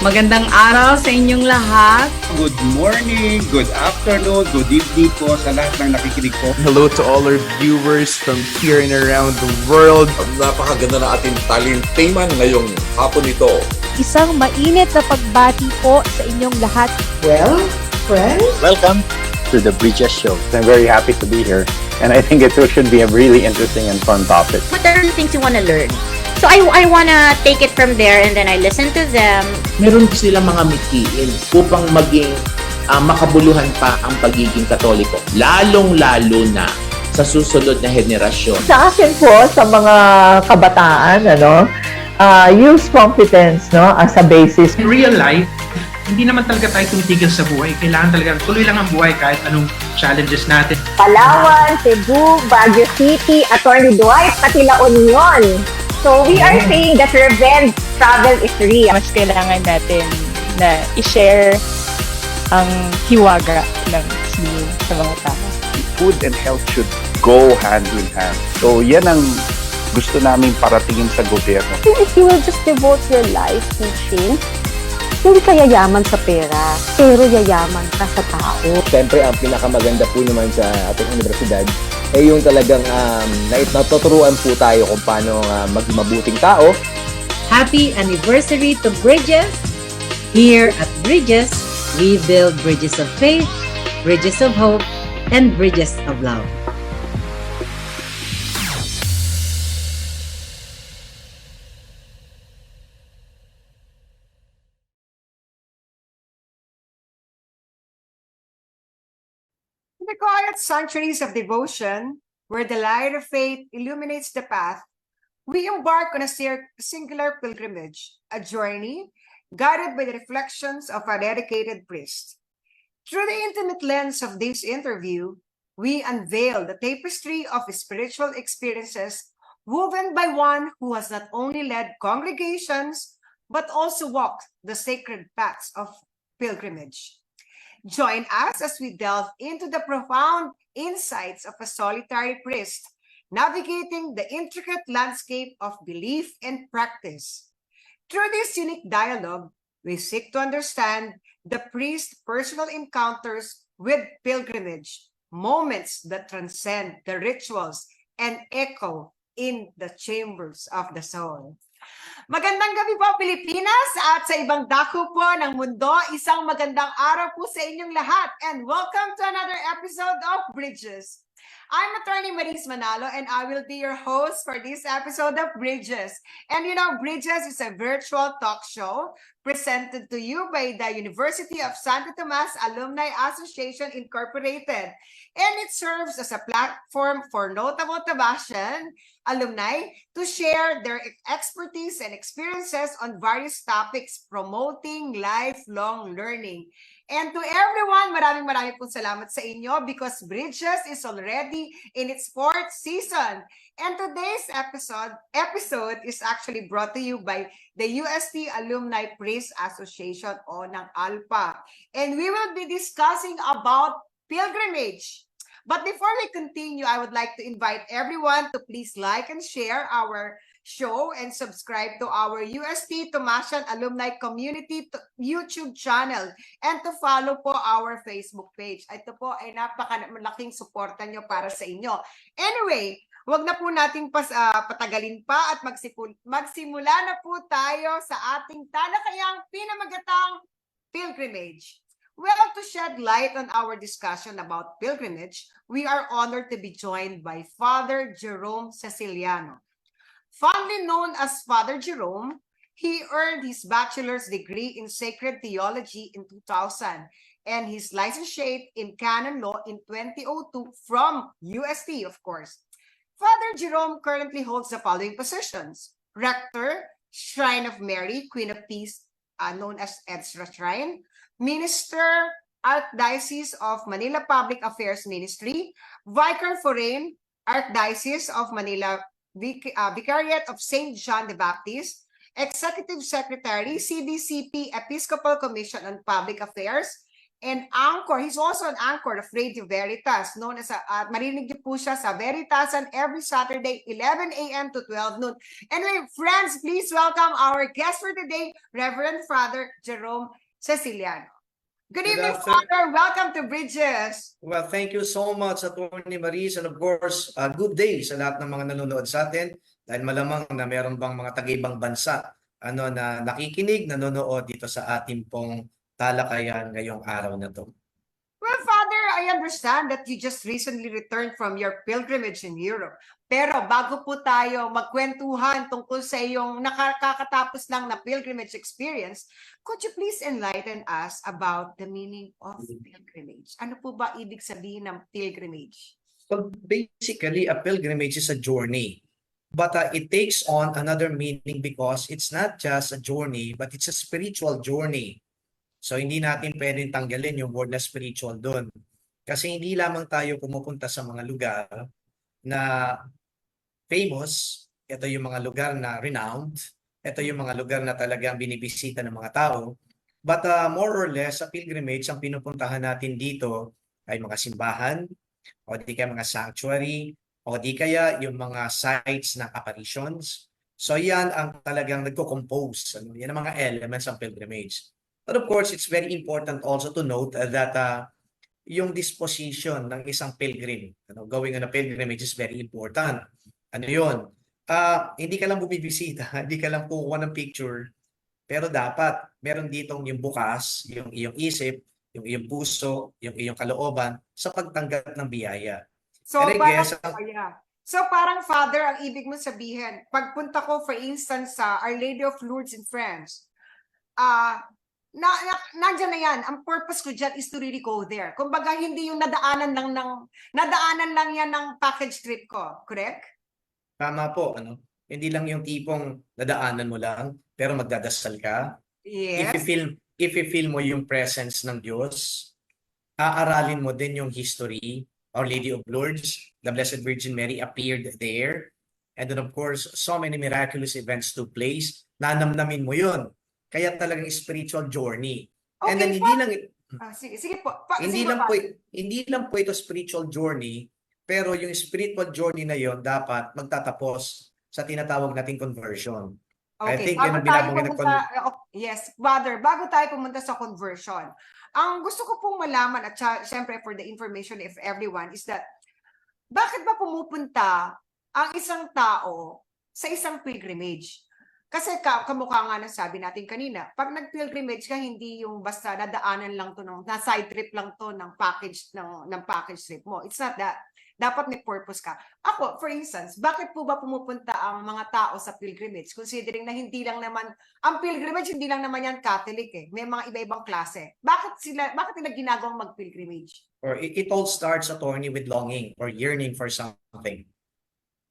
Magandang araw sa inyong lahat. Good morning, good afternoon, good evening po sa lahat ng nakikinig po. Hello to all our viewers from here and around the world. Napakaganda na ating talinteman ngayong hapon ito. Isang mainit na pagbati po sa inyong lahat. Well, friends, welcome to the Bridges Show. I'm very happy to be here, and I think it should be a really interesting and fun topic. What are the things you want to learn? So I want to take it from there and then I listen to them. Meron silang mga mithiin upang maging makabuluhan pa ang pagiging Katoliko. Lalong-lalo na sa susunod na henerasyon. sa akin po, sa mga kabataan, use competence as a basis. In real life, hindi naman talaga tayo tumitigil sa buhay. Kailangan talaga tuloy lang ang buhay kahit anong challenges natin. Palawan, Cebu, Baguio City, Atty. Dwight, pati La Union. So we are saying that revenge travel is real. Mas kailangan natin na i-share ang hiwaga ng sining sa mga tao. Food and health should go hand in hand. So yan ang gusto namin paratingin sa gobyerno. If you will just devote your life teaching, hindi ka yayaman sa pera, pero yayaman ka sa tao. Siyempre, ang pinakamaganda po naman sa ating universidad ay yung talagang natuturuan po tayo kung paano maging mabuting tao. Happy anniversary to Bridges! Here at Bridges, we build bridges of faith, bridges of hope, and bridges of love. In the quiet sanctuaries of devotion, where the light of faith illuminates the path, we embark on a singular pilgrimage, a journey guided by the reflections of a dedicated priest. Through the intimate lens of this interview, we unveil the tapestry of spiritual experiences woven by one who has not only led congregations, but also walked the sacred paths of pilgrimage. Join us as we delve into the profound insights of a solitary priest, navigating the intricate landscape of belief and practice. Through this unique dialogue, we seek to understand the priest's personal encounters with pilgrimage, moments that transcend the rituals and echo in the chambers of the soul. Magandang gabi po Pilipinas at sa ibang dako po ng mundo, isang magandang araw po sa inyong lahat and welcome to another episode of Bridges. I'm Attorney Maris Manalo and I will be your host for this episode of Bridges. And you know, Bridges is a virtual talk show presented to you by the University of Santo Tomas Alumni Association Incorporated. And it serves as a platform for notable Tabascan alumni to share their expertise and experiences on various topics promoting lifelong learning. And to everyone, maraming pong salamat sa inyo because Bridges is already in its 4th season. And today's episode is actually brought to you by the UST Alumni Priest Association o ng ALPA. And we will be discussing about pilgrimage. But before we continue, I would like to invite everyone to please like and share our show and subscribe to our UST Tomasian Alumni Community YouTube channel and to follow po our Facebook page. Ito po ay napakalaking suporta nyo para sa inyo. Anyway, wag na po nating patagalin pa at magsimula na po tayo sa ating talakayang pinamagatang pilgrimage. Well, to shed light on our discussion about pilgrimage, we are honored to be joined by Father Jerome Ceciliano. Fondly known as Father Jerome, he earned his bachelor's degree in sacred theology in 2000 and his licentiate in canon law in 2002 from UST, of course. Father Jerome currently holds the following positions: Rector, Shrine of Mary, Queen of Peace, known as Ezra Shrine, Minister, Archdiocese of Manila Public Affairs Ministry, Vicar Foreign, Archdiocese of Manila Vicariate of St. John the Baptist, Executive Secretary, CDCP Episcopal Commission on Public Affairs, and anchor. He's also an anchor of Radio Veritas, known as marinig niyo po siya sa Veritasan every Saturday, 11 a.m. to 12 noon. Anyway, friends, please welcome our guest for today, Reverend Father Jerome Ceciliano. Good evening, Father. Welcome to Bridges. Well, thank you so much, Attorney Maris, and of course, good day sa lahat ng mga nanonood sa atin. Dahil malamang na meron bang mga taga-ibang bansa na nakikinig, nanonood dito sa ating pong talakayan ngayong araw na to. Well, Father, I understand that you just recently returned from your pilgrimage in Europe. Pero bago po tayo magkwentuhan tungkol sa iyong nakakatapos lang na pilgrimage experience, could you please enlighten us about the meaning of pilgrimage? Ano po ba ibig sabihin ng pilgrimage? Well, basically, a pilgrimage is a journey. But it takes on another meaning because it's not just a journey, but it's a spiritual journey. So hindi natin pwedeng tanggalin yung word na spiritual doon. Kasi hindi lamang tayo pumupunta sa mga lugar na famous, ito yung mga lugar na renowned, ito yung mga lugar na talagang binibisita ng mga tao. But more or less, sa pilgrimage, ang pinupuntahan natin dito ay mga simbahan, o di kaya mga sanctuary, o di kaya yung mga sites ng apparitions. So yan ang talagang nagko-compose. Yan ang mga elements ng pilgrimage. But of course, it's very important also to note that yung disposition ng isang pilgrim, going on a pilgrimage is very important. Ano yun? Hindi ka lang bumibisita, hindi ka lang kukuha ng picture, pero dapat meron ditong yung bukas, yung iyong isip, yung iyong puso, yung iyong kalooban sa pagtanggap ng biyaya. So, parang Father, ang ibig mo sabihin, pagpunta ko for instance sa Our Lady of Lourdes in France, nandiyan na yan. Ang purpose ko dyan is to really go there. Kumbaga, hindi yung nadaanan lang yan ng package trip ko. Correct? Tama po. Hindi lang yung tipong nadaanan mo lang, pero magdadasal ka. Yes. If you feel mo yung presence ng Diyos, aaralin mo din yung history. Our Lady of Lourdes, the Blessed Virgin Mary appeared there. And then of course, so many miraculous events took place. Nanamnamin mo yun. Kaya talagang spiritual journey. Okay, and then sige po. Hindi lang po ito spiritual journey, pero yung spiritual journey na yon dapat magtatapos sa tinatawag nating conversion. Okay. I think yun ang binabanggit Yes, Father, bago tayo pumunta sa conversion, ang gusto ko pong malaman at syempre for the information of everyone is that bakit ba pumupunta ang isang tao sa isang pilgrimage? Kasi kamukha nga na sabi natin kanina, pag nag-pilgrimage ka, hindi yung basta nadaanan lang to na side trip lang to ng package trip mo. It's not that. Dapat may purpose ka. Ako, for instance, bakit po ba pumupunta ang mga tao sa pilgrimage? Considering na hindi lang naman, ang pilgrimage hindi lang naman yan Catholic eh. May mga iba-ibang klase. Bakit nila ginagawang mag-pilgrimage? Or it all starts, attorney, with longing or yearning for something.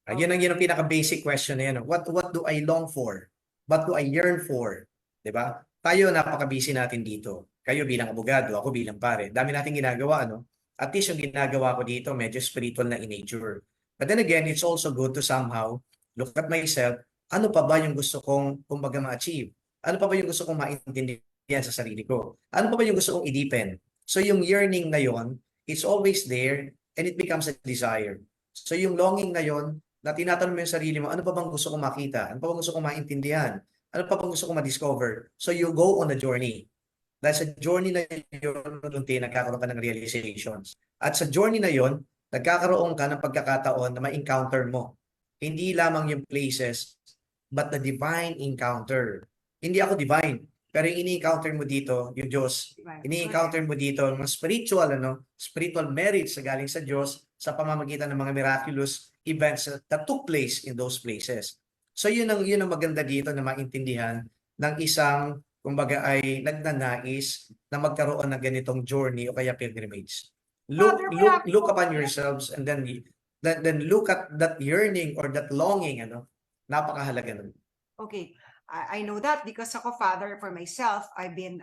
Yun ang pinaka-basic question na yan. What do I long for? What do I yearn for? Diba? Tayo, napaka-busy natin dito. Kayo bilang abogado, ako bilang pare. Dami natin ginagawa, no? At least yung ginagawa ko dito, medyo spiritual na in nature. But then again, it's also good to somehow look at myself. Ano pa ba yung gusto kong, kumbaga, ma-achieve? Ano pa ba yung gusto kong maintindihan sa sarili ko? Ano pa ba yung gusto kong i-deepen? So yung yearning na yon, it's always there and it becomes a desire. So yung longing na yon, na tinatanong mo yung sarili mo, ano pa bang gusto kong makita? Ano pa bang gusto kong maintindihan? Ano pa bang gusto kong ma-discover? So you go on a journey. Dahil sa journey na yun, nagkakaroon ka ng realizations. At sa journey na yun, nagkakaroon ka ng pagkakataon na ma-encounter mo. Hindi lamang yung places, but the divine encounter. Hindi ako divine, pero yung ini-encounter mo dito, yung Diyos. Ini-encounter mo dito mga spiritual merits sa galing sa Diyos sa pamamagitan ng mga miraculous events that took place in those places. So yun ang maganda dito na maintindihan ng isang, kumbaga, ay nagnanais na magkaroon ng ganitong journey o kaya pilgrimage. Look upon yourselves and then look at that yearning or that longing, napakahalaga nun. Okay, I know that because ako, Father, for myself, I've been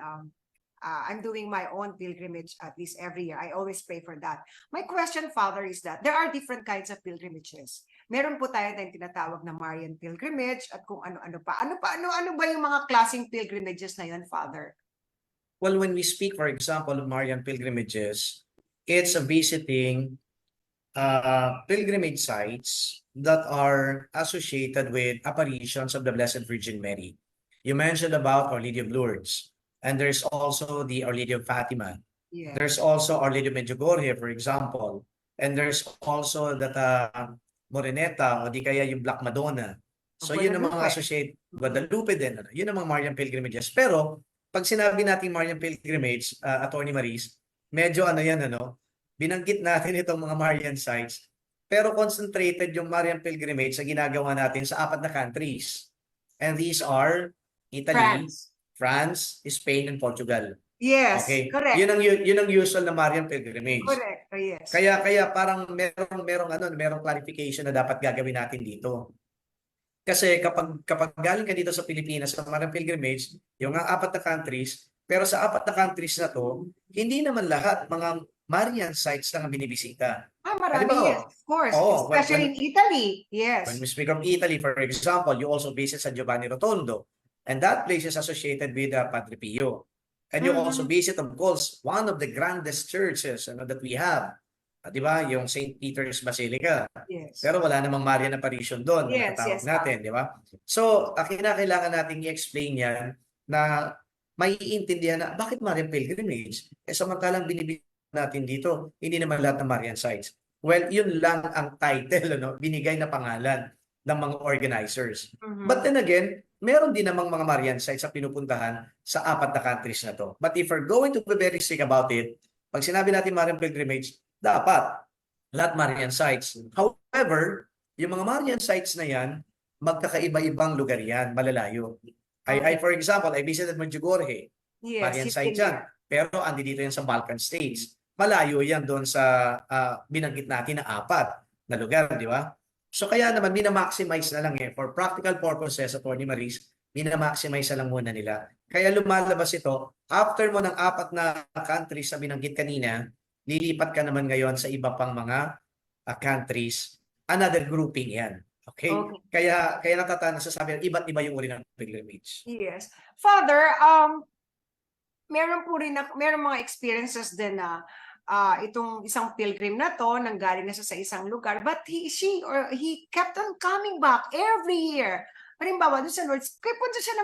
I'm doing my own pilgrimage at least every year. I always pray for that. My question, Father, is that there are different kinds of pilgrimages. Meron po tayo tayong tinatawag na Marian pilgrimage at kung ano-ano pa. Ano ba yung mga klaseng pilgrimages na yun, Father? Well, when we speak, for example, of Marian pilgrimages, it's visiting pilgrimage sites that are associated with apparitions of the Blessed Virgin Mary. You mentioned about Our Lady of Lourdes, and there's also the Our Lady of Fatima. Yes. There's also Our Lady of Medjugorje, for example. And there's also that Moreneta, o di kaya yung Black Madonna. So yun ang mga Guadalupe. associate, Guadalupe din. Yun ang mga Marian pilgrimages. Pero pag sinabi natin Marian pilgrimage, Attorney Maris, medyo binanggit natin itong mga Marian sites, pero concentrated yung Marian pilgrimage sa ginagawa natin sa 4 na countries. And these are Italy, France, Spain, and Portugal. Yes, Okay. correct. Yun ang usual na Marian pilgrimage. Correct. Oh, yes. Kaya parang merong clarification na dapat gagawin natin dito. Kasi kapag galing ka dito sa Pilipinas sa Marian pilgrimage, yung 4 na countries, pero sa 4 na countries na to, hindi naman lahat mga Marian sites lang ang binibisita. Marami, Halimbawa, yes, of course. oo, Especially in Italy. Yes. When we speak of Italy, for example, you also visit San Giovanni Rotondo. And that place is associated with Padre Pio. And you also visit, of course, one of the grandest churches that we have. Di ba? Yung St. Peter's Basilica. Yes. Pero wala namang Marian apparition doon. Yes, Tawag yes, natin, di ba? So, kailangan natin i-explain yan na maiintindihan na bakit Marian pilgrimage? Samantalang binibigyan natin dito, hindi naman lahat ng Marian sites. Well, yun lang ang title, binigay na pangalan ng mga organizers. But then again, meron din namang mga Marian sites sa pinupuntahan sa 4 na countries na to. But if we're going to be very strict about it, pag sinabi natin Marian pilgrimage, dapat lahat Marian sites. However, yung mga Marian sites na yan, magkakaiba-ibang lugar yan, malalayo. For example, I visited Medjugorje. Yes, Marian it's site in yan. Pero andi dito yan sa Balkan states. Malayo yan doon sa binanggit natin na 4 na lugar, di ba? So kaya naman, minamaximize na lang for practical purposes, Attorney Maris, minamaximize na lang muna nila. Kaya lumalabas ito, after mo ng 4 na countries na binanggit kanina, lilipat ka naman ngayon sa iba pang mga countries, another grouping yan. Okay? Kaya nasasabi, iba't iba yung uri ng pilgrimage. Yes. Father, meron mga experiences din na itong isang pilgrim na to nanggaling na sa isang lugar, but he kept on coming back every year. Halimbawa, doon sa Lourdes,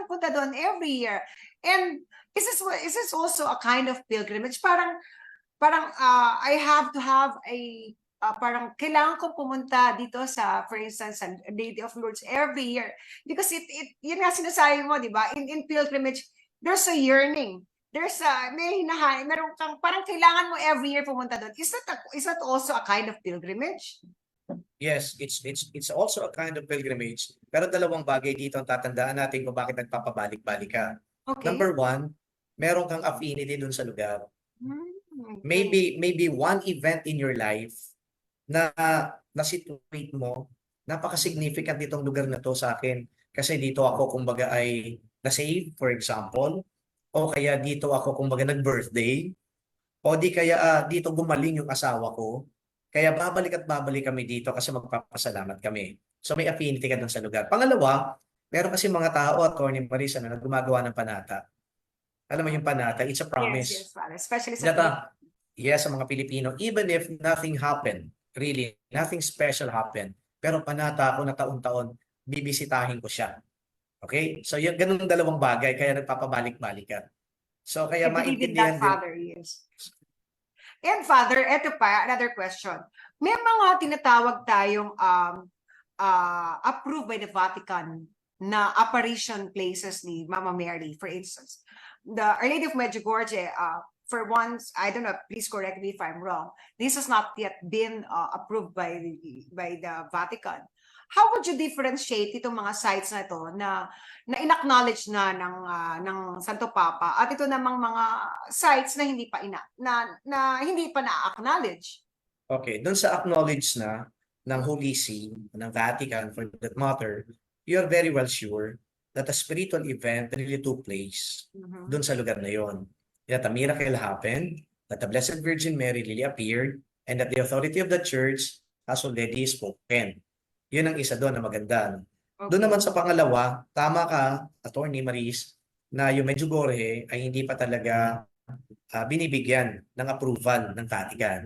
punta doon every year. And is this also a kind of pilgrimage? Parang I have to have parang kailangan ko pumunta dito sa, for instance, sa Lady of Lourdes every year. Because yun nga sinasabi mo, di ba? In pilgrimage, there's a yearning. Meron kang, parang kailangan mo every year pumunta doon. Is that also a kind of pilgrimage? Yes, it's also a kind of pilgrimage. Pero dalawang bagay dito ang tatandaan natin kung bakit nagpapabalik-balik ka. Okay. Number 1, meron kang affinity dun sa lugar. Okay. Maybe one event in your life na situate mo, napaka-significant itong lugar na to sa akin. Kasi dito ako kumbaga ay na-save, for example. O kaya dito ako kumbaga nag-birthday. O di kaya dito gumaling yung asawa ko. Kaya babalik kami dito kasi magpapasalamat kami. So may affinity ka dun sa lugar. Pangalawa, meron kasi mga tao, Attorney Marisa, na gumagawa ng panata. Alam mo yung panata, it's a promise. Yes, Father. Especially sa Yes, sa mga Pilipino, even if nothing happened, really, nothing special happened, pero panata ako na taon-taon, bibisitahin ko siya. Okay? So, yung ganung dalawang bagay, kaya nagpapabalik-balik ka. So, kaya maintindihan din. Father, yes. And Father, eto pa, another question. May mga tinatawag tayong approved by the Vatican na apparition places ni Mama Mary. For instance, the Our Lady of Medjugorje, for once, I don't know, please correct me if I'm wrong, this has not yet been approved by the Vatican. How would you differentiate itong mga sites na ito na in-acknowledge na ng Santo Papa at ito namang mga sites na hindi pa na-acknowledge? Okay, dun sa acknowledge na ng Holy See, ng Vatican for that matter, you're very well sure that a spiritual event really took place dun sa lugar na yon. That a miracle happened, that the Blessed Virgin Mary really appeared, and that the authority of the Church has already spoken. Yun ang isa doon na maganda. Okay. Doon naman sa pangalawa, tama ka, Attorney Maris, na yung Medjugorje ay hindi pa talaga binibigyan ng approval ng Vatican.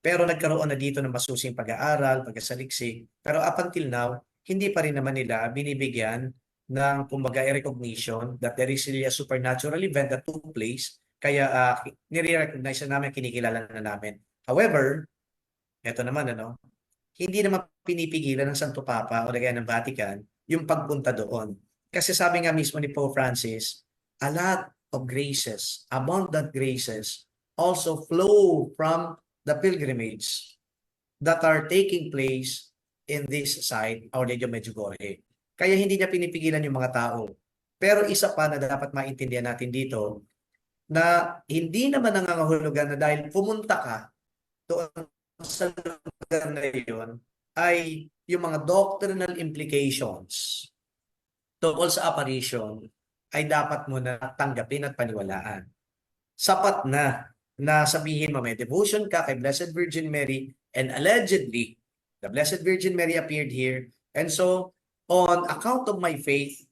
Pero nagkaroon na dito ng masusing pag-aaral, pagkasaliksik. Pero up until now, hindi pa rin naman nila binibigyan ng kumbaga recognition that there is really a supernatural event that took place. Kaya nire-recognize na namin, kinikilala na namin. However, eto naman hindi naman pinipigilan ng Santo Papa o kaya ng Vatican yung pagpunta doon. Kasi sabi nga mismo ni Pope Francis, a lot of graces, abundant graces, also flow from the pilgrimage that are taking place in this site, Our Lady of Medjugorje. Kaya hindi niya pinipigilan yung mga tao. Pero isa pa na dapat maintindihan natin dito, na hindi naman nangangahulugan na dahil pumunta ka doon sa lugar na yun, ay yung mga doctrinal implications tungkol sa apparition ay dapat mo na tanggapin at paniwalaan. Sapat na sabihin mo may devotion ka kay Blessed Virgin Mary and allegedly the Blessed Virgin Mary appeared here, and so on account of my faith,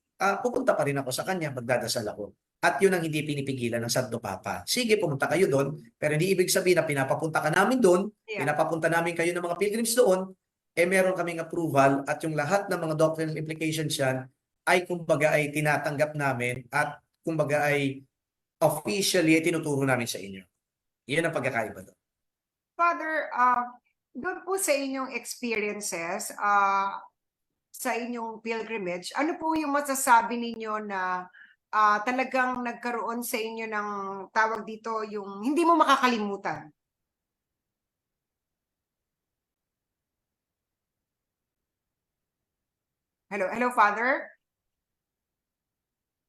pupunta pa rin ako sa kanya, magdadasal ako. At yun ang hindi pinipigilan ng Santo Papa. Sige, pumunta kayo doon, pero hindi ibig sabihin na pinapapunta ka namin doon, pinapapunta namin kayo ng mga pilgrims doon, meron kaming approval at yung lahat ng mga doctrinal implications yan ay kumbaga ay tinatanggap namin at kumbaga ay officially tinuturo namin sa inyo. Yan ang pagkakaiba doon. Father, doon po sa inyong experiences, sa inyong pilgrimage, ano po yung masasabi ninyo na talagang nagkaroon sa inyo ng tawag dito, yung hindi mo makakalimutan? Hello, Father?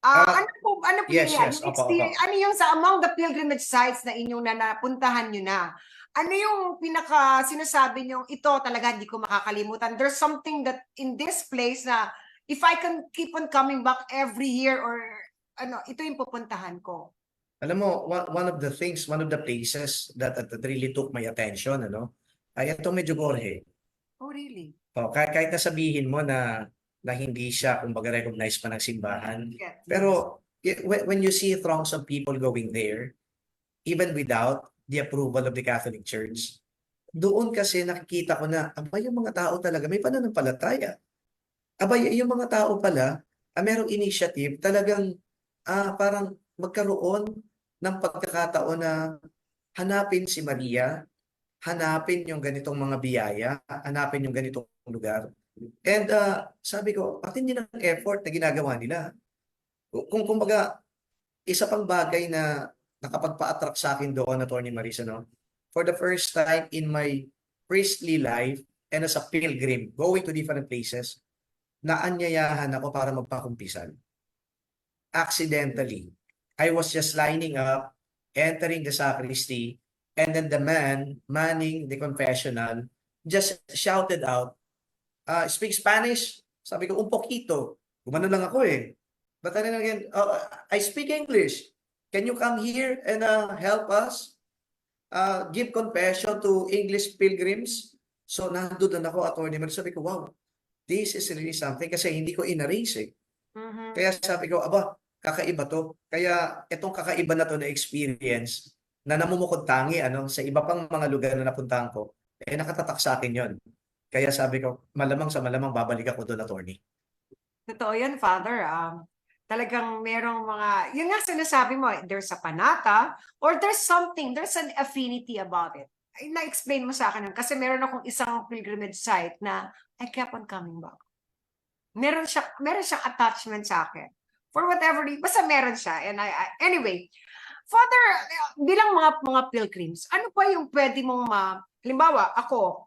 Ano po yes, yan? yes. Yung Opo. ano yung sa among the pilgrimage sites na inyong napuntahan nyo na? Ano yung pinaka sinasabi nyo, ito talaga hindi ko makakalimutan? There's something that in this place na if I can keep on coming back every year or ito yung pupuntahan ko. Alam mo, one of the places that really took my attention, ay itong Medjugorje. Oh, really? Kahit na sabihin mo na hindi siya kumbaga recognized pa ng simbahan. Yes. Pero when you see throngs of people going there, even without the approval of the Catholic Church, doon kasi nakikita ko na, yung mga tao talaga may pananampalataya. Yung mga tao pala, merong initiative talagang parang magkaroon ng pagkakataon na hanapin si Maria, hanapin yung ganitong mga biyaya, hanapin yung ganitong lugar. And sabi ko, hindi ng effort na ginagawa nila. Kumbaga, isa pang bagay na nakapagpa-attract sa akin doon, Atty. Marisa, for the first time in my priestly life and as a pilgrim, going to different places, naanyayahan ako para magpakumpisal. Accidentally. I was just lining up, entering the sacristy, and then the man manning the confessional just shouted out, speak Spanish? Sabi ko, un poquito. Gumano lang ako eh. But then again, I speak English. Can you come here and help us give confession to English pilgrims? So nandun ako, Atty. Marisa, sabi ko, wow, this is really something kasi hindi ko in-arrange eh. Kaya sabi ko, kakaiba to. Kaya itong kakaiba na to na experience na namumukod tangi sa iba pang mga lugar na napuntahan ko, nakatatak sa akin yon. Kaya sabi ko, malamang sa malamang babalik ako doon, Atty. Totoo yan, Father. Talagang merong mga, yun nga sinasabi mo, there's a panata or there's an affinity about it. Na-explain mo sa akin kasi meron akong isang pilgrimage site na I kept on coming back. Meron siyang attachment sa akin. For whatever reason, basta meron siya. And anyway, Father, bilang mga pilgrims, ano pa yung pwede mong halimbawa, ako,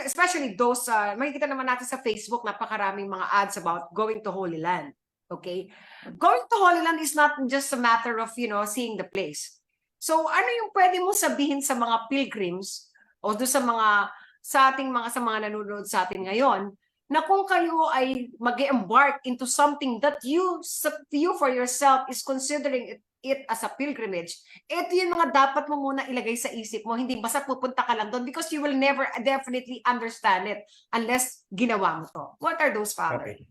especially those, makikita naman natin sa Facebook, napakaraming mga ads about going to Holy Land. Okay? Going to Holy Land is not just a matter of, seeing the place. So, ano yung pwede mo sabihin sa mga pilgrims o doon sa mga nanonood sa atin ngayon na kung kayo ay mag-embark into something that you for yourself is considering it as a pilgrimage, ito yung mga dapat mo muna ilagay sa isip mo, hindi basta pupunta ka lang doon because you will never definitely understand it unless ginawa mo to. What are those, Father? Okay.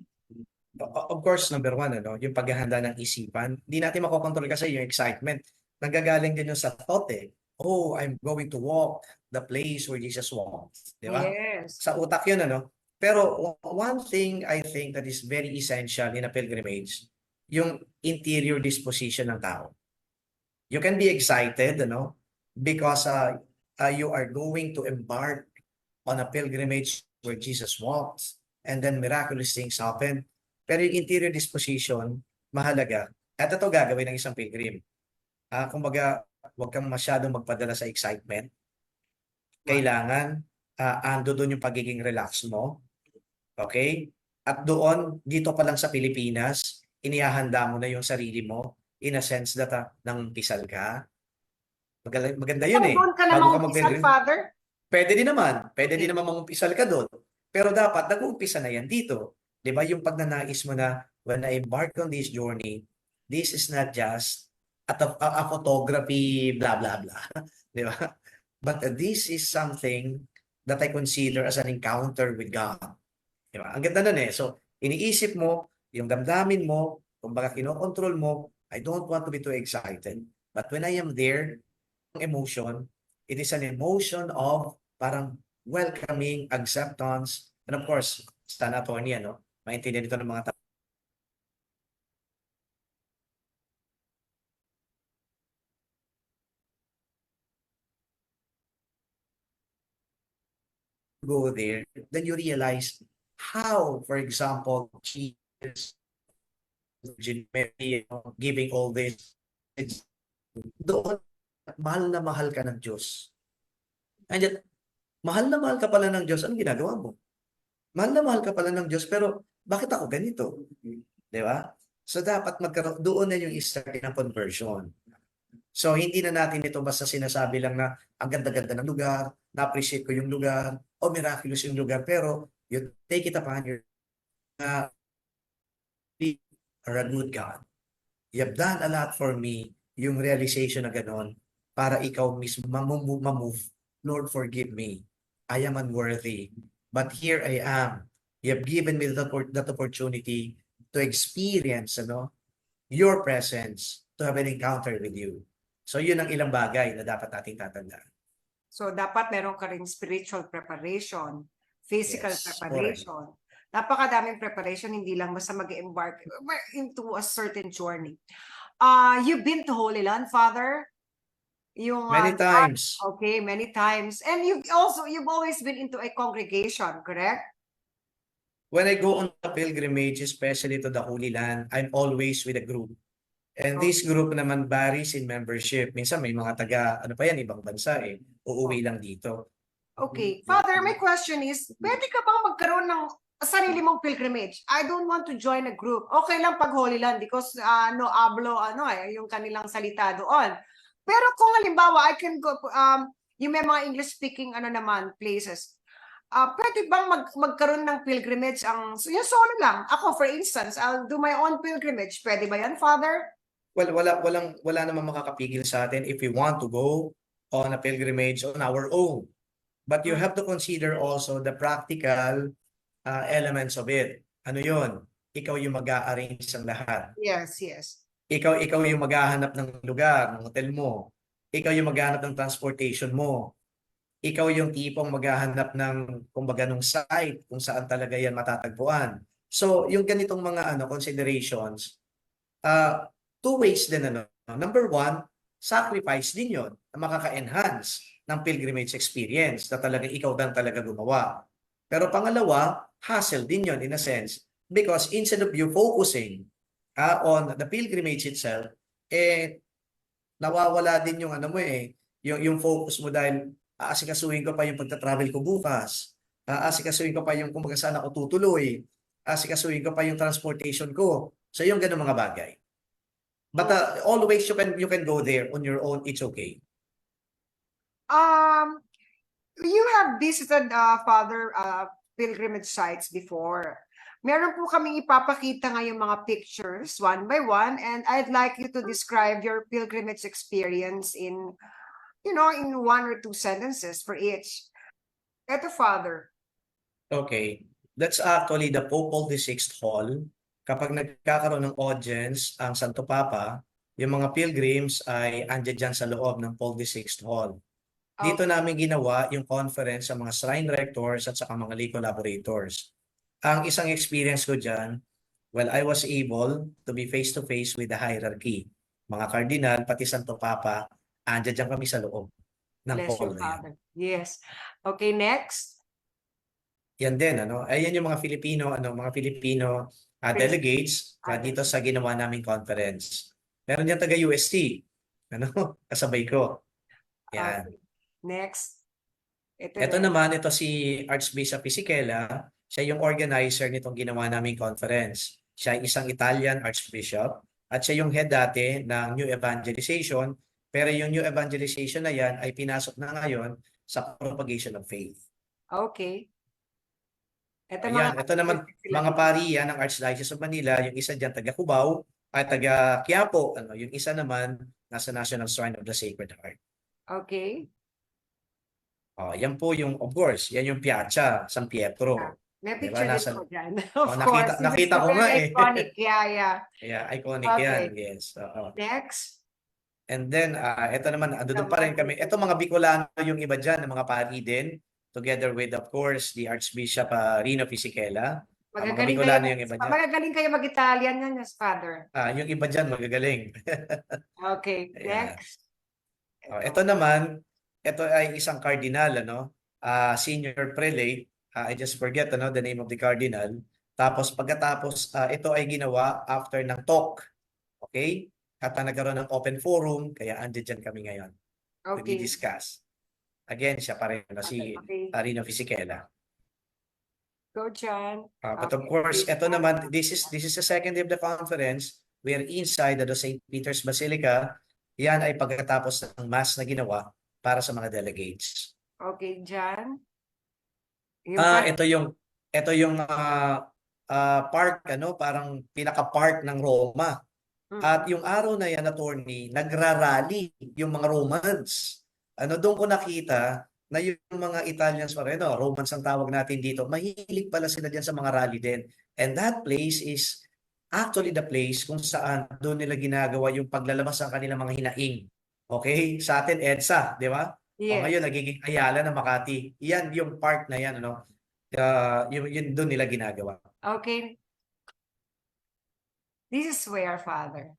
Of course, number one, yung paghahanda ng isipan. Hindi natin makokontrol kasi yung excitement. nanggagaling din yun sa thought eh. Oh, I'm going to walk the place where Jesus walked. Di ba? Yes. Sa utak yun, ano? Pero one thing I think that is very essential in a pilgrimage, yung interior disposition ng tao. You can be excited, ano? Because you are going to embark on a pilgrimage where Jesus walked and then miraculous things happen. Pero yung interior disposition, mahalaga. At ito gagawin ng isang pilgrim. Kumbaga, huwag kang masyadong magpadala sa excitement. Kailangan, ando doon yung pagiging relax mo. Okay? At doon, dito pa lang sa Pilipinas, inihahanda mo na yung sarili mo in a sense that nang pisal ka. Maganda yun eh. Doon ka na Bago ka mag-umpisal, mag-pilgrim. Father? Pwede din naman. Pwede din naman mag-umpisal ka doon. Pero dapat, nag-uumpisa na yan dito. Di ba yung pagnanais mo na, when I embark on this journey, this is not just a photography, blah, blah, blah. Di ba? But this is something that I consider as an encounter with God. Di ba? Ang ganda nun eh. So, iniisip mo, yung damdamin mo, kung baka kinokontrol mo, I don't want to be too excited. But when I am there, emotion, it is an emotion of parang welcoming, acceptance, and of course, Stan Attorney, ano, maintindihan dito ng mga go there, then you realize how, for example, Jesus, Virgin Mary, giving all this, doon, mahal na mahal ka ng Diyos. And yet, mahal na mahal ka pala ng Diyos, anong ginagawa mo? Mahal na mahal ka pala ng Diyos, pero bakit ako ganito? Di ba? So, dapat magkaroon, doon na yung start ng conversion. So, hindi na natin ito basta sinasabi lang na ang ganda-ganda ng lugar, na-appreciate ko yung lugar, o miraculous yung lugar, pero you take it upon your are a good God. You have done a lot for me, yung realization na gano'n, para ikaw mismo mamove, Lord, forgive me. I am unworthy. But here I am. You have given me that opportunity to experience your presence, to have an encounter with you. So yun ang ilang bagay na dapat nating tatandaan. So dapat meron ka rin spiritual preparation, physical Yes, preparation. Napakadaming preparation, hindi lang basta mag-embark into a certain journey. You've been to Holy Land, Father? Many times. Okay, many times. And you've always been into a congregation, correct? When I go on a pilgrimage, especially to the Holy Land, I'm always with a group. And this group naman varies in membership. Minsan may mga ibang bansa uuwi lang dito. Okay. Father, my question is, pwede ka bang magkaroon ng sarili mong pilgrimage? I don't want to join a group. Okay lang pag Holy Land because no hablo yung kanilang salita doon. Pero kung halimbawa, I can go, yung may mga English-speaking places, pwede bang magkaroon ng pilgrimage yung solo lang? Ako, for instance, I'll do my own pilgrimage. Pwede ba yan, Father? Well, wala namang makakapigil sa atin if we want to go on a pilgrimage on our own. But you have to consider also the practical elements of it. Ano yun? Ikaw yung mag-a-arrange ng lahat. Yes, yes. Ikaw yung maghahanap ng lugar, ng hotel mo. Ikaw yung maghahanap ng transportation mo. Ikaw yung tipong maghahanap ng, kumbaga, ng site kung saan talaga yan matatagpuan. So, yung ganitong mga considerations, two ways din. Number one, sacrifice din yun na makaka-enhance ng pilgrimage experience na talaga ikaw dan talaga gumawa. Pero pangalawa, hassle din yun in a sense because instead of you focusing on the pilgrimage itself, nawawala din yung yung focus mo dahil aasikasuhin ko pa yung pagta-travel ko bukas, aasikasuhin ko pa yung kung saan ako tutuloy, aasikasuhin ko pa yung transportation ko. So yung ganun mga bagay. But always you can go there on your own, it's okay. You have visited Father pilgrimage sites before. Meron po kaming ipapakita ngayong mga pictures one by one and I'd like you to describe your pilgrimage experience in one or two sentences for each. Ito, Father. Okay. That's actually the Pope Paul VI Hall. Kapag nagkakaroon ng audience ang Santo Papa, yung mga pilgrims ay andyan dyan sa loob ng Paul VI Hall. Dito namin ginawa yung conference sa mga shrine rectors at saka mga lay collaborators. Ang isang experience ko dyan, well, I was able to be face-to-face with the hierarchy. Mga kardinal, pati Santo Papa, andyan dyan kami sa loob ng Bless hall you, na yan. Father. Yes. Okay, next. Yan din, ano? Ayan yung mga Filipino delegates dito sa ginawa naming conference. Meron dyan taga UST, kasabay ko. Yan. Next. Ito naman, ito si Archbishop Fisichella. Siya yung organizer nitong ginawa naming conference. Siya ay isang Italian Archbishop at siya yung head dati ng New Evangelization. Pero yung New Evangelization na yan ay pinasok na ngayon sa Propagation of Faith. Okay. Ito naman, mga pari yan ng Archdiocese of Manila. Yung isa dyan, taga Cubao, at taga Quiapo. Yung isa naman, nasa National Shrine of the Sacred Heart. Okay. Yan po yung, of course, yan yung Piazza San Pietro. May Diba? picture Nasa- din ko dyan. Of nakita- course. nakita It's ko nga very eh. Iconic. Yeah. Yeah, iconic Okay. yan. Yes. Oo. Next. And then, ito naman, doon pa rin kami. Ito mga Bicolano yung iba dyan, ng mga pari din. Together with, of course, the Archbishop Rino Fisichella. Mga Magagaling Bicolano kayo, yung iba dyan. magagaling kayo mag-Italian yan, yes, Father. Yung iba dyan, magagaling. Okay. Ayan. Next. Ito naman, ito ay isang cardinal, senior prelate. I just forget the name of the cardinal. Tapos pagkatapos, ito ay ginawa after ng talk. Okay? At nagkaroon ng open forum, kaya andyan dyan kami ngayon. To Okay. discuss. Again, siya pa rin, si Okay. Rino Fisichella. Go, John. But of course, ito naman, this is the second day of the conference. We are inside the St. Peter's Basilica. Yan ay pagkatapos ng mass na ginawa para sa mga delegates. Okay, John. Ito yung park, parang pinaka-park ng Roma. At yung araw na yan, attorney, nagrarally yung mga Romans. Doon ko nakita na yung mga Italians pa rin, Romans ang tawag natin dito, mahilig pala sila dyan sa mga rally din. And that place is actually the place kung saan doon nila ginagawa yung paglalabas ng kanilang mga hinaing. Okay? Sa atin, EDSA, di ba? O Yes. ngayon, nagiging Ayala ng Makati. Yan yung park na yan, yun doon nila ginagawa. Okay. This is where, Father.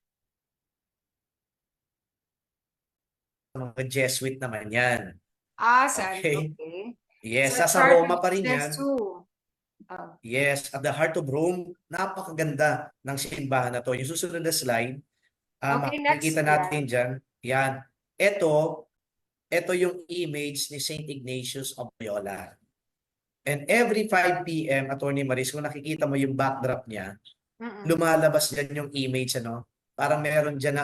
Mga Jesuit naman yan. Saan? Okay. Okay. Yes, So, sa Church Roma of pa rin Jesus yan. too. Yes, at the heart of Rome, napakaganda ng simbahan na to. Yung susunod na slide, Okay, next makikita natin dyan. Yan. Ito yung image ni St. Ignatius of Loyola. And every 5 p.m., Attorney Maris, kung nakikita mo yung backdrop niya, lumalabas dyan yung image, parang meron dyan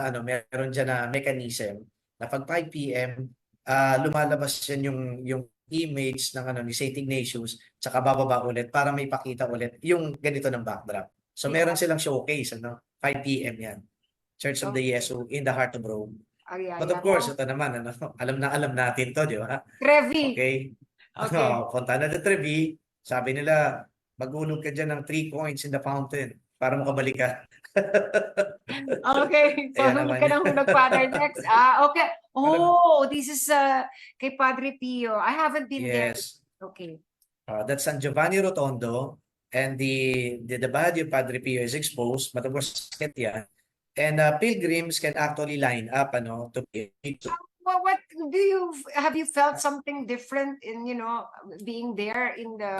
na mechanism na pag 5 p.m., lumalabas dyan yung image ng ni St. Ignatius, tsaka bababa ulit para may pakita ulit yung ganito ng backdrop. So meron silang showcase, 5 p.m. yan. Church of the Yesu in the heart of Rome. But of course, ito naman, alam natin to, di ba? Trevi. Okay. Okay. Punta na sa Trevi, sabi nila, maghulog ka dyan ng 3 coins in the fountain para makabalik ka. Okay. Ayan Pahulog naman ka yun. ng hulog, Father. Next. Okay. This is kay Padre Pio. I haven't been there. Yes. Okay. That's San Giovanni Rotondo, and the body of Padre Pio is exposed, but of course, yan. And pilgrims can actually line up, to pay. What have you felt something different in, being there in the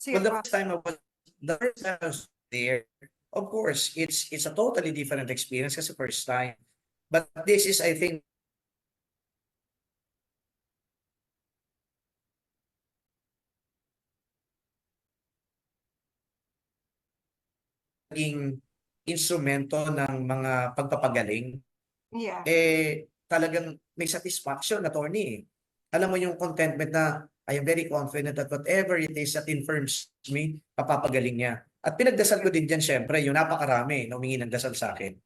Well, the first time I was there, of course, it's a totally different experience kasi first time. But this is, I think, naging instrumento ng mga pagpapagaling, Yeah. talagang may satisfaction, attorney. Alam mo yung contentment na I am very confident that whatever it is that infirms me, papapagaling niya. At pinagdasal ko din dyan, syempre, yung napakarami na humingi ng dasal sa akin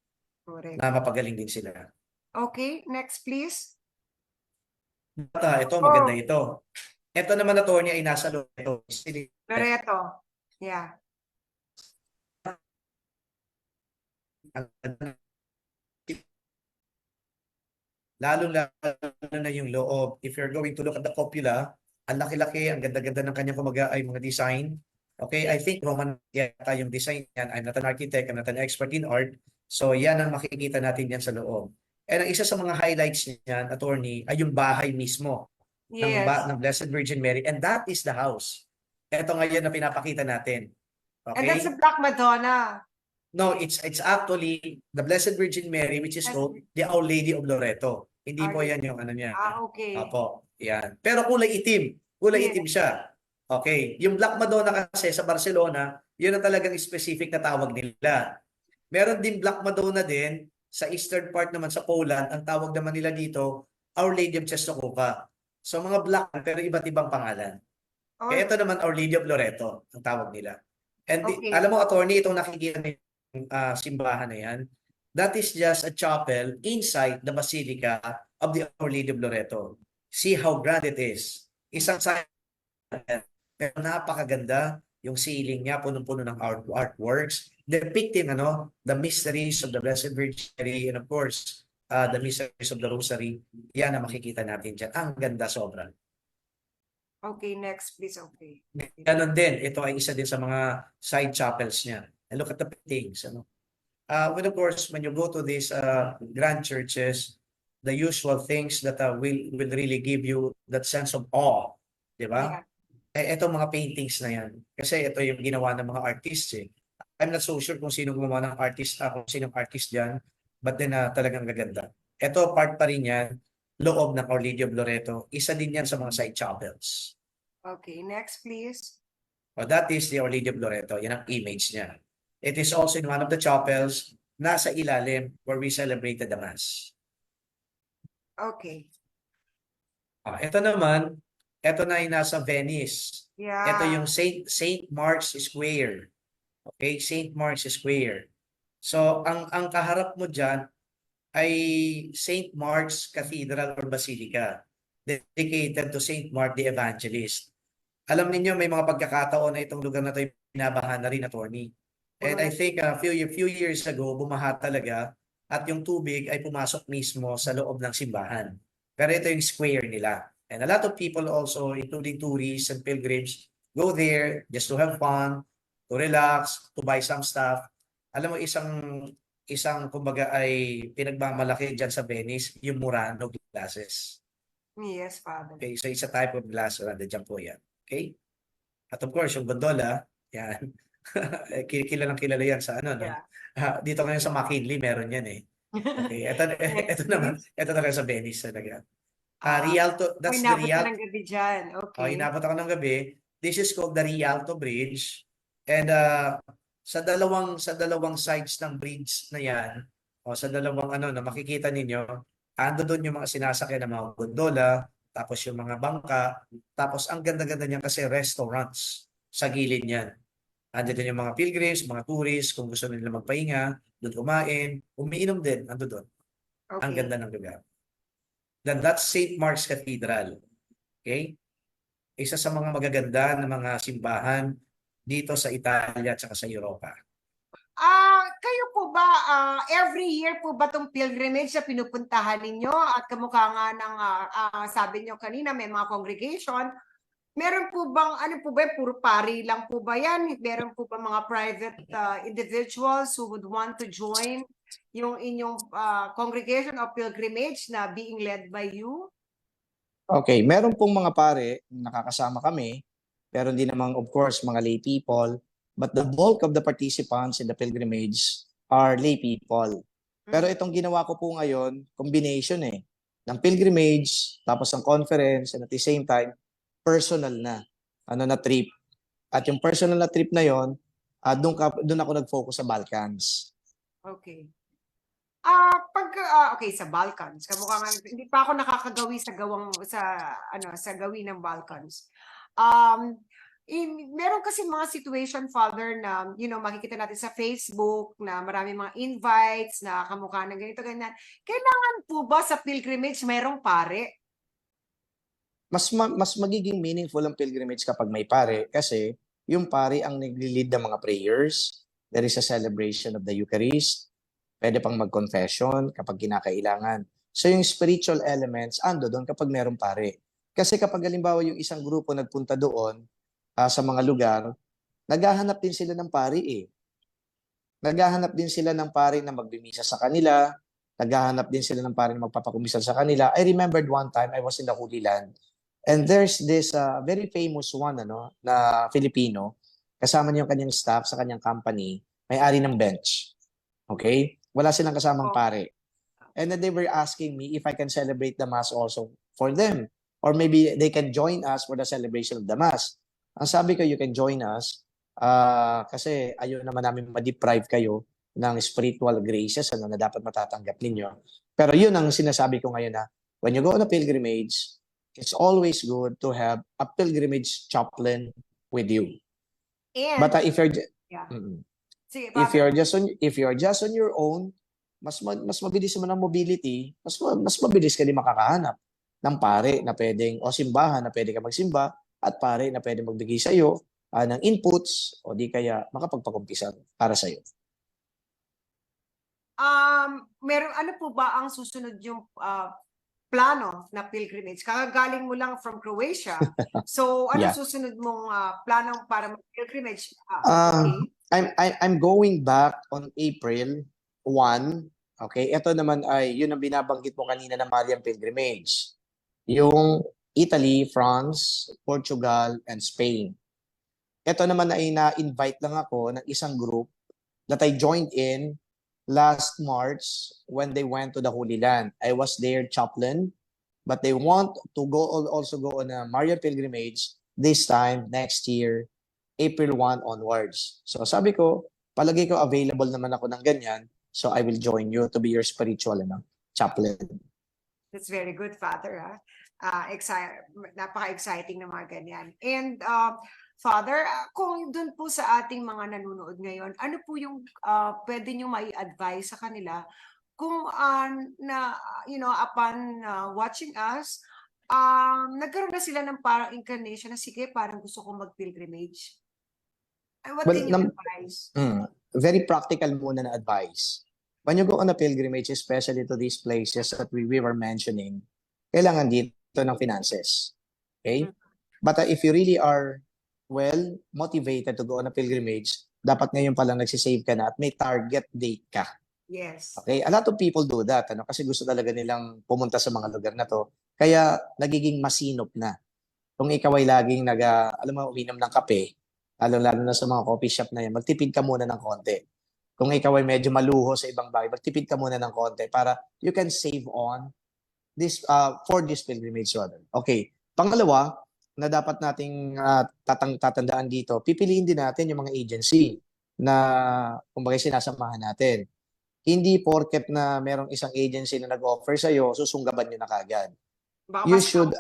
Correct. na mapagaling din sila. Okay, next please. Ito, maganda ito. Ito naman, attorney, ay nasa Loreto. Loreto. Yeah. lalo na yung loob. If you're going to look at the copula, ang laki-laki, ang ganda-ganda ng kanyang ay mga design. Okay, I think Roman yata yung design yan. I'm not an architect, I'm not an expert in art. So yan ang makikita natin yan sa loob. And ang isa sa mga highlights niyan, attorney, ay yung bahay mismo Yes. ng Blessed Virgin Mary. And that is the house. Ito ngayon na pinapakita natin. And that's Okay? the Black Madonna. No, it's actually the Blessed Virgin Mary, which is called the Our Lady of Loreto. Hindi po yan yung ano niya. Okay. Apo, yan. Pero kulay itim. Kulay Yes. itim siya. Okay. Yung Black Madonna kasi sa Barcelona, yun ang talagang specific na tawag nila. Meron din Black Madonna din sa eastern part naman sa Poland. Ang tawag naman nila dito, Our Lady of Częstochowa. So mga black pero iba't ibang pangalan. Kaya ito naman Our Lady of Loreto ang tawag nila. And Okay. alam mo, attorney, itong nakikita niyo yung simbahan na yan, that is just a chapel inside the Basilica of the Our Lady of Loreto. See how grand it is. Isang side, pero napakaganda yung ceiling niya, punong-puno ng artworks, depicting the mysteries of the Blessed Virgin Mary and of course, the mysteries of the Rosary. Yan ang makikita natin dyan. Ang ganda sobra. Okay, next please. Okay. Ganon din, ito ay isa din sa mga side chapels niya. And look at the paintings. But of course, when you go to these grand churches, the usual things that will really give you that sense of awe. Di ba? Itong mga paintings na yan. Kasi ito yung ginawa ng mga artists eh. I'm not so sure kung sino gumawa ng artist, kung sinong artist dyan, but then talagang gaganda. Ito, part pa rin yan, loob ng Our Lady of Loreto. Isa din yan sa mga side chapels. Okay, next please. That is the Our Lady of Loreto. Yan ang image niya. It is also in one of the chapels, nasa ilalim where we celebrated the Mass. Okay. Ito na yung nasa Venice. Yeah. Ito yung Saint Mark's Square. Okay, Saint Mark's Square. So, ang kaharap mo dyan ay Saint Mark's Cathedral or Basilica, dedicated to Saint Mark the Evangelist. Alam niyo may mga pagkakataon na itong lugar na ito ay binabaha na rin, attorney. And I think a few years ago, bumaha talaga at yung tubig ay pumasok mismo sa loob ng simbahan. Pero ito yung square nila. And a lot of people also, including tourists and pilgrims, go there just to have fun, to relax, to buy some stuff. Alam mo, isang kumbaga ay pinagmamalaki dyan sa Venice, yung Murano glasses. Yes, Father. Okay, so it's a type of glass, dyan po yan. Okay? At of course, yung gondola, yan. Kilalang kilala yan sa no? Dito ngayon sa McKinley, meron yan eh. Okay, ito naman, ito talaga sa Venice talaga. Rialto, that's the Rialto. Ng gabi dyan. Okay. Inabot ako ng gabi. This is called the Rialto Bridge. And sa dalawang sides ng bridge na yan, sa dalawang na makikita ninyo, ando doon yung mga sinasakyan ng mga gondola, tapos yung mga bangka, tapos ang ganda-ganda niyan kasi restaurants sa gilid niyan. Ando doon yung mga pilgrims, mga tourists, kung gusto nila magpahinga, doon kumain, umiinom din, ando doon. Okay. Ang ganda ng lugar. Then that's St. Mark's Cathedral. Okay? Isa sa mga magaganda na mga simbahan dito sa Italia at sa Europa. Kayo po ba, every year po ba itong pilgrimage na pinupuntahan ninyo? At kamukha nga ng, sabi nyo kanina, may mga congregation. Meron po bang, puro pari lang po ba yan? Meron po ba mga private individuals who would want to join yung inyong congregation of pilgrimage na being led by you? Okay, meron pong mga pare, nakakasama kami, pero hindi namang of course mga lay people, but the bulk of the participants in the pilgrimage are lay people. Pero itong ginawa ko po ngayon, combination ng pilgrimage, tapos ang conference, and at the same time, personal na trip. At yung personal na trip na yon, doon ako nag-focus sa Balkans. Okay. Okay, sa Balkans. Kamukha nga, hindi pa ako nakakagawi sa gawi ng Balkans. Meron kasi mga situation, Father, na makikita natin sa Facebook na marami mga invites na kamukha ng ganito, ganyan. Kailangan po ba sa pilgrimage mayroong pare? Mas magiging meaningful ang pilgrimage kapag may pare kasi yung pare ang nagli-lead ng mga prayers. There is a celebration of the Eucharist. Pwede pang mag-confession kapag kinakailangan. So yung spiritual elements, ando doon kapag merong pare. Kasi kapag halimbawa yung isang grupo nagpunta doon sa mga lugar, naghahanap din sila ng pari eh. Naghahanap din sila ng pari na magbimisa sa kanila, naghahanap din sila ng pari na magpapakumisal sa kanila. I remembered one time I was in the Holy Land, and there's this very famous one na Filipino, kasama niya yung kanyang staff sa kanyang company, may-ari ng bench. Okay? Wala silang kasamang pare. And then they were asking me if I can celebrate the Mass also for them. Or maybe they can join us for the celebration of the Mass. Ang sabi ko, you can join us kasi ayaw naman namin ma-deprive kayo ng spiritual graces na dapat matatanggap ninyo. Pero yun ang sinasabi ko ngayon na when you go on a pilgrimage, it's always good to have a pilgrimage chaplain with you. And, But if you're Sige, if you're just on your own, mas mabilis mo ng mobility, mas mabilis ka din makakahanap ng pare na pwedeng o simbahan na pwede ka magsimba at pare na pwede magbigay sa iyo ng inputs o di kaya makapagpakumpisal para sa iyo. Ano po ba ang susunod yung plano na pilgrimage? Kakagaling mo lang from Croatia. So, ano Yeah. susunod mong plano para mag-pilgrimage? I'm going back on April 1. Okay, ito naman ay yun ang binabanggit mo kanina na Marian Pilgrimage. Yung Italy, France, Portugal, and Spain. Ito naman ay na-invite lang ako ng isang group that I joined in last March when they went to the Holy Land. I was their chaplain, but they want to also go on a Marian Pilgrimage this time next year, April 1 onwards. So sabi ko, palagi ko available naman ako ng ganyan, so I will join you to be your spiritual chaplain. That's very good, Father. Napaka-exciting na mga ganyan. And Father, kung dun po sa ating mga nanonood ngayon, ano po yung pwede nyo mai-advise sa kanila kung upon watching us, nagkaroon na sila ng parang inclination na sige, parang gusto kong mag-pilgrimage. What can you advise? Very practical muna na advice. When you go on a pilgrimage, especially to these places that we were mentioning, kailangan dito ng finances. Okay? But if you really are well motivated to go on a pilgrimage, dapat ngayon pa lang nagsisave ka na at may target date ka. Yes. Okay? A lot of people do that kasi gusto talaga nilang pumunta sa mga lugar na to. Kaya nagiging masinop na. Kung ikaw ay laging uminom ng kape, lalo na sa mga coffee shop na yan, magtipid ka muna ng konti. Kung ikaw ay medyo maluho sa ibang bagay, magtipid ka muna ng konti para you can save on this for this pilgrimage rather. Okay. Pangalawa, na dapat nating tatandaan dito, pipiliin din natin yung mga agency na kumbaga sinasamahan natin. Hindi porket na merong isang agency na nag-offer sa'yo, susunggaban nyo na kagad. You should,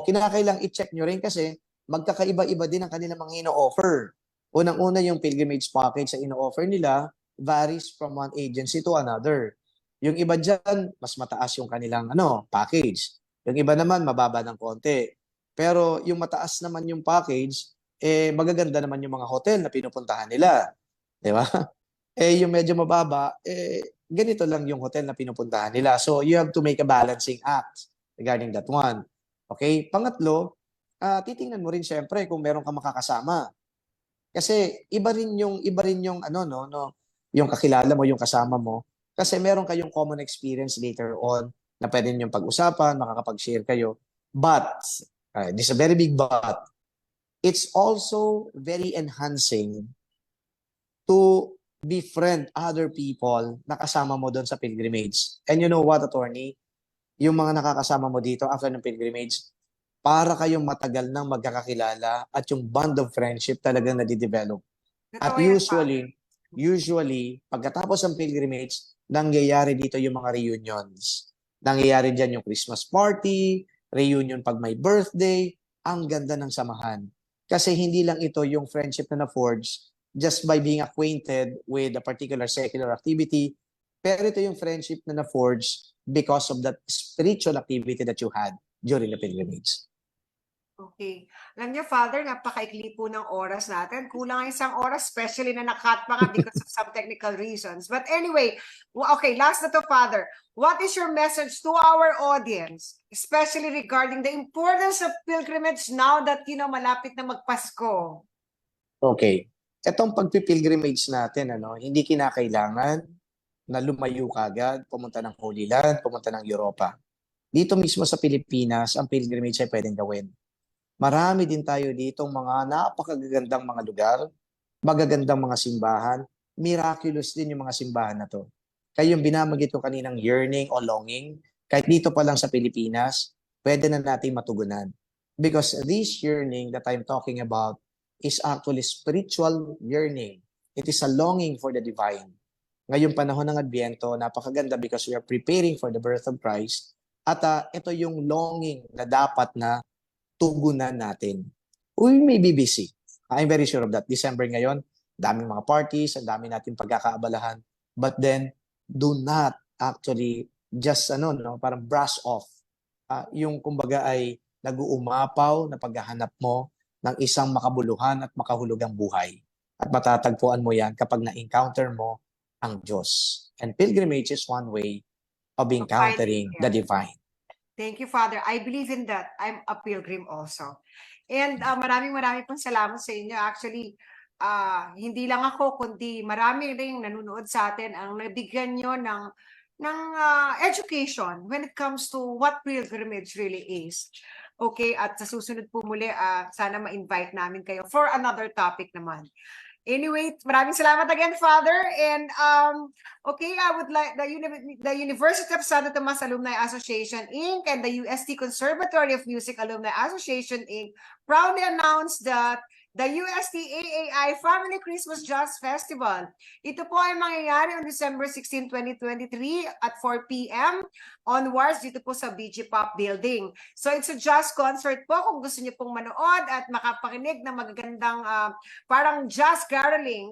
kinakailang i-check nyo rin kasi magkakaiba-iba din ang kanilang mga ino-offer. Unang-una yung pilgrimage package sa ino-offer nila varies from one agency to another. Yung iba dyan, mas mataas yung kanilang package. Yung iba naman, mababa ng konti. Pero yung mataas naman yung package, magaganda naman yung mga hotel na pinupuntahan nila. Di ba? Yung medyo mababa, ganito lang yung hotel na pinupuntahan nila. So, you have to make a balancing act regarding that one. Okay? Pangatlo, titingnan mo rin syempre kung meron ka makakasama. Kasi iba rin yung yung kakilala mo, yung kasama mo. Kasi meron kayong common experience later on na pwede niyo pag-usapan, makakapag-share kayo. But, this is a very big but, it's also very enhancing to befriend other people na kasama mo doon sa pilgrimage. And you know what, attorney? Yung mga nakakasama mo dito after ng pilgrimage, para kayong matagal nang magkakakilala at yung bond of friendship talagang nadidevelop. At usually, pagkatapos ng pilgrimage, nangyayari dito yung mga reunions. Nangyayari dyan yung Christmas party, reunion pag may birthday, ang ganda ng samahan. Kasi hindi lang ito yung friendship na na-forge just by being acquainted with a particular secular activity, pero ito yung friendship na na-forge because of that spiritual activity that you had during the pilgrimage. Okay. Alam niyo, Father, napakaikli po ng oras natin. Kulang ang isang oras, especially na nakat pa nga because of some technical reasons. But anyway, okay, last na to, Father. What is your message to our audience, especially regarding the importance of pilgrimage now that, malapit na magpasko? Okay. Itong pagpipilgrimage natin, hindi kinakailangan na lumayo kagad, pumunta ng Holy Land, pumunta ng Europa. Dito mismo sa Pilipinas, ang pilgrimage ay pwedeng gawin. Marami din tayo ditong mga napakagagandang mga lugar, magagandang mga simbahan, miraculous din yung mga simbahan na to. Kaya yung binamagit ko kaninang yearning o longing, kahit dito pa lang sa Pilipinas, pwede na natin matugunan. Because this yearning that I'm talking about is actually spiritual yearning. It is a longing for the divine. Ngayong panahon ng Adbyento, napakaganda because we are preparing for the birth of Christ. At ito yung longing na dapat na tugunan natin. We may be busy. I'm very sure of that. December ngayon, daming mga parties, ang dami natin pagkakaabalahan. But then, do not actually just parang brush off. Yung kumbaga ay nag-uumapaw na paghahanap mo ng isang makabuluhan at makahulugang buhay. At matatagpuan mo yan kapag na-encounter mo ang Diyos. And pilgrimage is one way of encountering the divine. Thank you, Father. I believe in that. I'm a pilgrim also. And maraming pong salamat sa inyo. Actually, hindi lang ako, kundi marami rin nanonood sa atin ang nabigyan nyo ng education when it comes to what pilgrimage really is. Okay, at sa susunod po muli, sana ma-invite namin kayo for another topic naman. Anyway, maraming salamat again, Father. And okay, I would like the University of Santo Tomas Alumni Association Inc. and the UST Conservatory of Music Alumni Association Inc. proudly announced that the UST AAI Family Christmas Jazz Festival. Ito po ay mangyayari on December 16, 2023 at 4 p.m. onwards dito po sa BG Pop Building. So it's a jazz concert po kung gusto niyo pong manood at makapakinig ng magagandang parang jazz caroling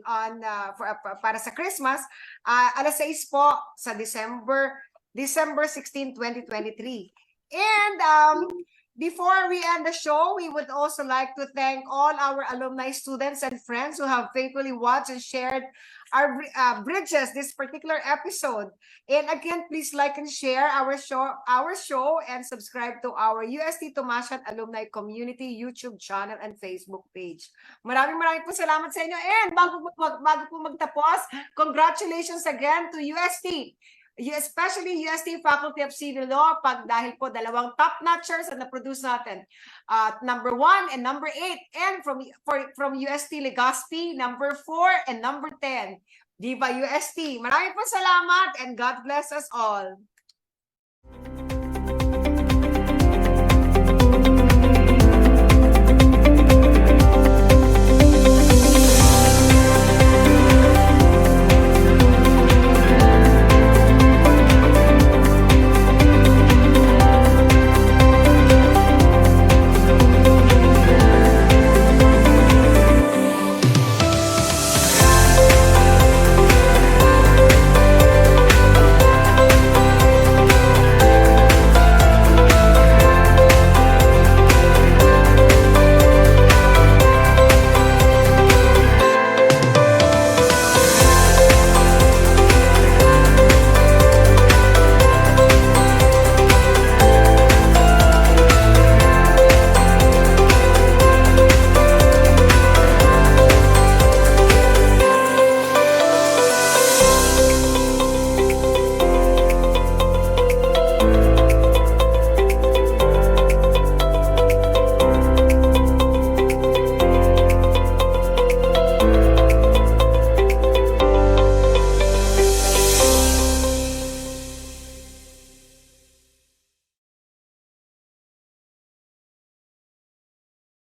para sa Christmas. Alas 6 po sa December 16, 2023. And before we end the show, we would also like to thank all our alumni, students, and friends who have faithfully watched and shared our Bridges, this particular episode. And again, please like and share our show and subscribe to our UST Tomasian Alumni Community YouTube channel and Facebook page. Maraming po salamat sa inyo. And bago po magtapos, congratulations again to UST. Especially UST Faculty of Civil Law dahil po dalawang top-notchers na na-produce natin. Number 1 and number 8. And from UST Legazpi, number 4 and number 10. Viva UST! Maraming po salamat and God bless us all.